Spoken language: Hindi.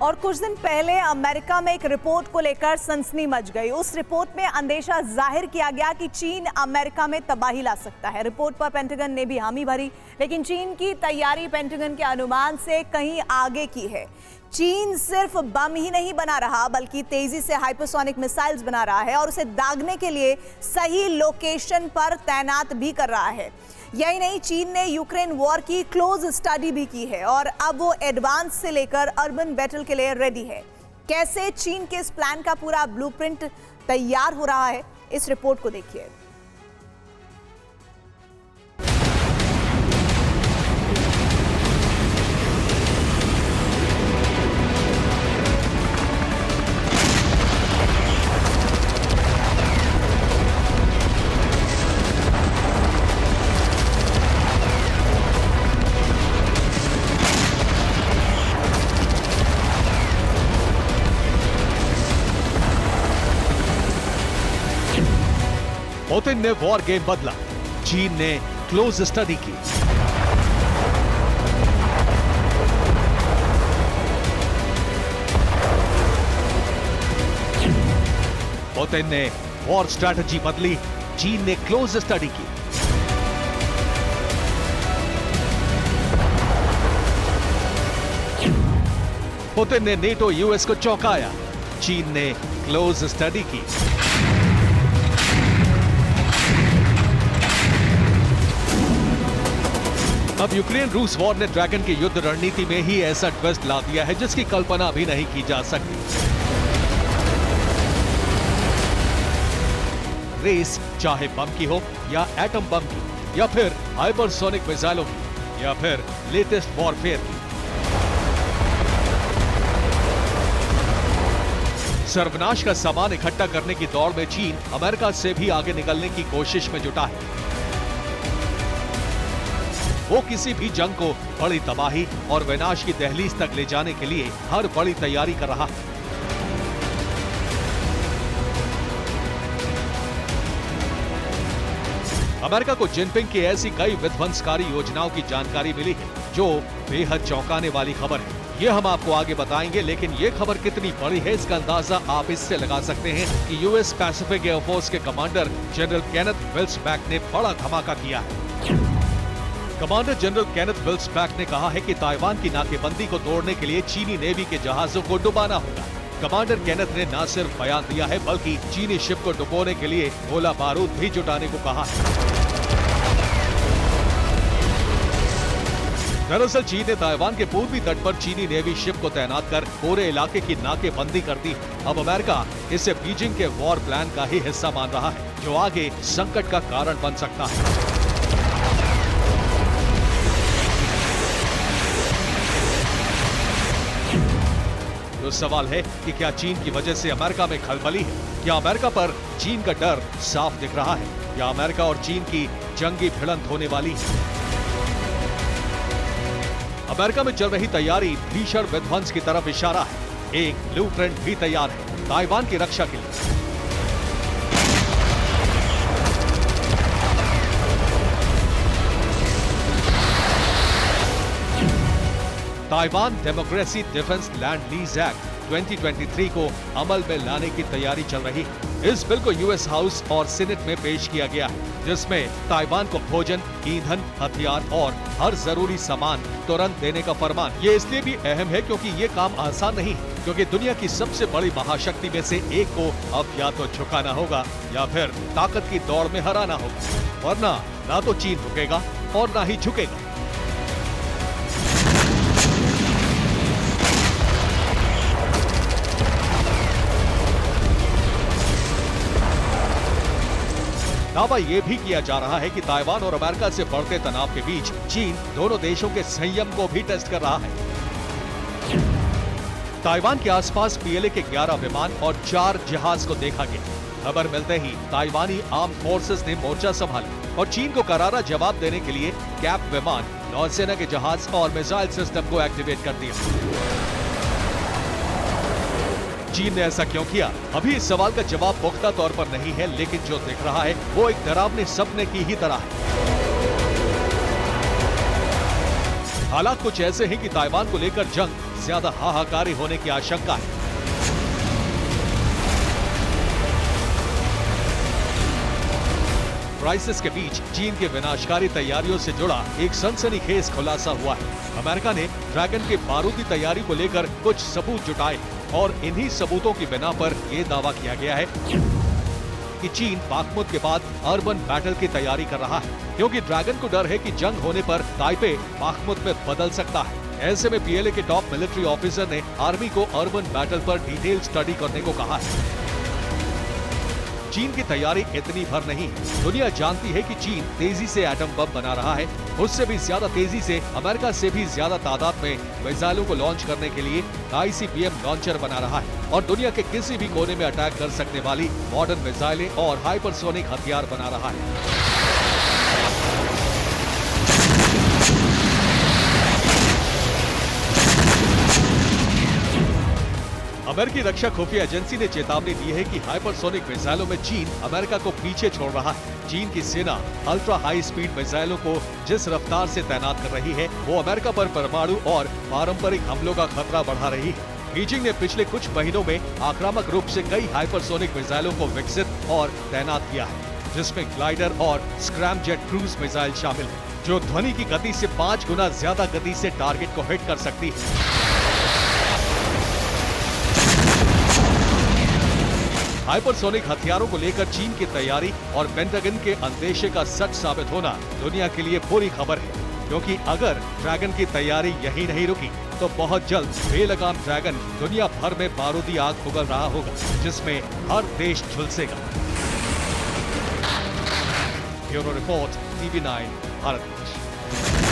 और कुछ दिन पहले अमेरिका में एक रिपोर्ट को लेकर सनसनी मच गई। उस रिपोर्ट में अंदेशा जाहिर किया गया कि चीन अमेरिका में तबाही ला सकता है। रिपोर्ट पर पेंटागन ने भी हामी भरी, लेकिन चीन की तैयारी पेंटागन के अनुमान से कहीं आगे की है। चीन सिर्फ बम ही नहीं बना रहा, बल्कि तेजी से हाइपरसोनिक मिसाइल्स बना रहा है और उसे दागने के लिए सही लोकेशन पर तैनात भी कर रहा है। यही नहीं, चीन ने यूक्रेन वॉर की क्लोज स्टडी भी की है और अब वो एडवांस से लेकर अर्बन बैटल के लिए रेडी है। कैसे चीन के इस प्लान का पूरा ब्लूप्रिंट तैयार हो रहा है, इस रिपोर्ट को देखिए। पुतिन ने वॉर गेम बदला, चीन ने क्लोज स्टडी की। पुतिन ने वॉर स्ट्रैटेजी बदली, चीन ने क्लोज स्टडी की। पुतिन ने नेटो यूएस को चौंकाया, चीन ने क्लोज स्टडी की। अब यूक्रेन रूस वॉर ने ड्रैगन की युद्ध रणनीति में ही ऐसा ट्विस्ट ला दिया है जिसकी कल्पना भी नहीं की जा सकती। रेस चाहे बम की हो या एटम बम की या फिर हाइपरसोनिक मिसाइलों की या फिर लेटेस्ट वॉरफेयर की, सर्वनाश का सामान इकट्ठा करने की दौड़ में चीन अमेरिका से भी आगे निकलने की कोशिश में जुटा है। वो किसी भी जंग को बड़ी तबाही और विनाश की दहलीज तक ले जाने के लिए हर बड़ी तैयारी कर रहा है। अमेरिका को जिनपिंग की ऐसी कई विध्वंसकारी योजनाओं की जानकारी मिली है जो बेहद चौंकाने वाली खबर है। ये हम आपको आगे बताएंगे, लेकिन ये खबर कितनी बड़ी है इसका अंदाजा आप इससे लगा सकते हैं कि यूएस पैसिफिक एयरफोर्स के कमांडर जनरल केनेथ विल्सबैक ने बड़ा धमाका किया है। कमांडर जनरल केनेथ विल्सबैक ने कहा है कि ताइवान की नाकेबंदी को तोड़ने के लिए चीनी नेवी के जहाजों को डुबाना होगा। कमांडर केनेथ ने न सिर्फ बयान दिया है बल्कि चीनी शिप को डुबोने के लिए गोला बारूद भी जुटाने को कहा है। दरअसल चीन ने ताइवान के पूर्वी तट पर चीनी नेवी शिप को तैनात कर पूरे इलाके की नाकेबंदी कर दी। अब अमेरिका इसे बीजिंग के वॉर प्लान का ही हिस्सा मान रहा है, जो आगे संकट का कारण बन सकता है। तो सवाल है कि क्या चीन की वजह से अमेरिका में खलबली है? क्या अमेरिका पर चीन का डर साफ दिख रहा है या अमेरिका और चीन की जंगी भिड़ंत होने वाली है? अमेरिका में चल रही तैयारी भीषण विध्वंस की तरफ इशारा है। एक ब्लूप्रिंट भी तैयार है ताइवान की रक्षा के लिए। Taiwan democracy defence land lease act 2023 को अमल में लाने की तैयारी चल रही है। इस बिल को यूएस हाउस और सीनेट में पेश किया गया है, जिसमें ताइवान को भोजन, ईंधन, हथियार और हर जरूरी सामान तुरंत देने का फरमान। ये इसलिए भी अहम है क्योंकि ये काम आसान नहीं है, क्योंकि दुनिया की सबसे बड़ी महाशक्ति में से एक को अब या तो झुकाना होगा या फिर ताकत की दौड़ में हराना होगा, वरना ना तो चीन रुकेगा और ना ही झुकेगा। दावा यह भी किया जा रहा है कि ताइवान और अमेरिका से बढ़ते तनाव के बीच चीन दोनों देशों के संयम को भी टेस्ट कर रहा है। ताइवान के आसपास पीएलए के 11 विमान और 4 जहाज को देखा गया। खबर मिलते ही ताइवानी आर्म फोर्सेस ने मोर्चा संभाला और चीन को करारा जवाब देने के लिए कैप विमान, नौसेना के जहाज और मिसाइल सिस्टम को एक्टिवेट कर दिया। चीन ने ऐसा क्यों किया? अभी इस सवाल का जवाब पुख्ता तौर पर नहीं है, लेकिन जो दिख रहा है वो एक डरावने सपने की ही तरह है। हालात कुछ ऐसे हैं कि ताइवान को लेकर जंग ज्यादा हाहाकारी होने की आशंका है। क्राइसिस के बीच चीन के विनाशकारी तैयारियों से जुड़ा एक सनसनीखेज खुलासा हुआ है। अमेरिका ने ड्रैगन की बारूदी तैयारी को लेकर कुछ सबूत जुटाए और इन्हीं सबूतों की बिना पर यह दावा किया गया है कि चीन बाखमुत के बाद अर्बन बैटल की तैयारी कर रहा है, क्योंकि ड्रैगन को डर है कि जंग होने पर ताइपे बाखमुत में बदल सकता है। ऐसे में पीएलए के टॉप मिलिट्री ऑफिसर ने आर्मी को अर्बन बैटल पर डिटेल स्टडी करने को कहा है। चीन की तैयारी इतनी भर नहीं है। दुनिया जानती है कि चीन तेजी से एटम बम बना रहा है, उससे भी ज्यादा तेजी से, अमेरिका से भी ज्यादा तादाद में मिसाइलों को लॉन्च करने के लिए ICBM लॉन्चर बना रहा है और दुनिया के किसी भी कोने में अटैक कर सकने वाली मॉडर्न मिसाइलें और हाइपरसोनिक हथियार बना रहा है। अमेरिकी रक्षा खुफिया एजेंसी ने चेतावनी दी है कि हाइपरसोनिक मिसाइलों में चीन अमेरिका को पीछे छोड़ रहा है। चीन की सेना अल्ट्रा हाई स्पीड मिसाइलों को जिस रफ्तार से तैनात कर रही है, वो अमेरिका पर परमाणु और पारंपरिक हमलों का खतरा बढ़ा रही है। बीजिंग ने पिछले कुछ महीनों में आक्रामक रूप से कई हाइपरसोनिक मिसाइलों को विकसित और तैनात किया है, जिसमें ग्लाइडर और स्क्रैमजेट क्रूज मिसाइल शामिल है, जो ध्वनि की गति से 5 गुना ज्यादा गति से टारगेट को हिट कर सकती है। हाइपरसोनिक हथियारों को लेकर चीन की तैयारी और पेंटागन के अंदेशे का सच साबित होना दुनिया के लिए बुरी खबर है, क्योंकि अगर ड्रैगन की तैयारी यही नहीं रुकी तो बहुत जल्द बेलगाम ड्रैगन दुनिया भर में बारूदी आग उगल रहा होगा, जिसमें हर देश झुलसेगा। Bureau report, TV9 Bharat.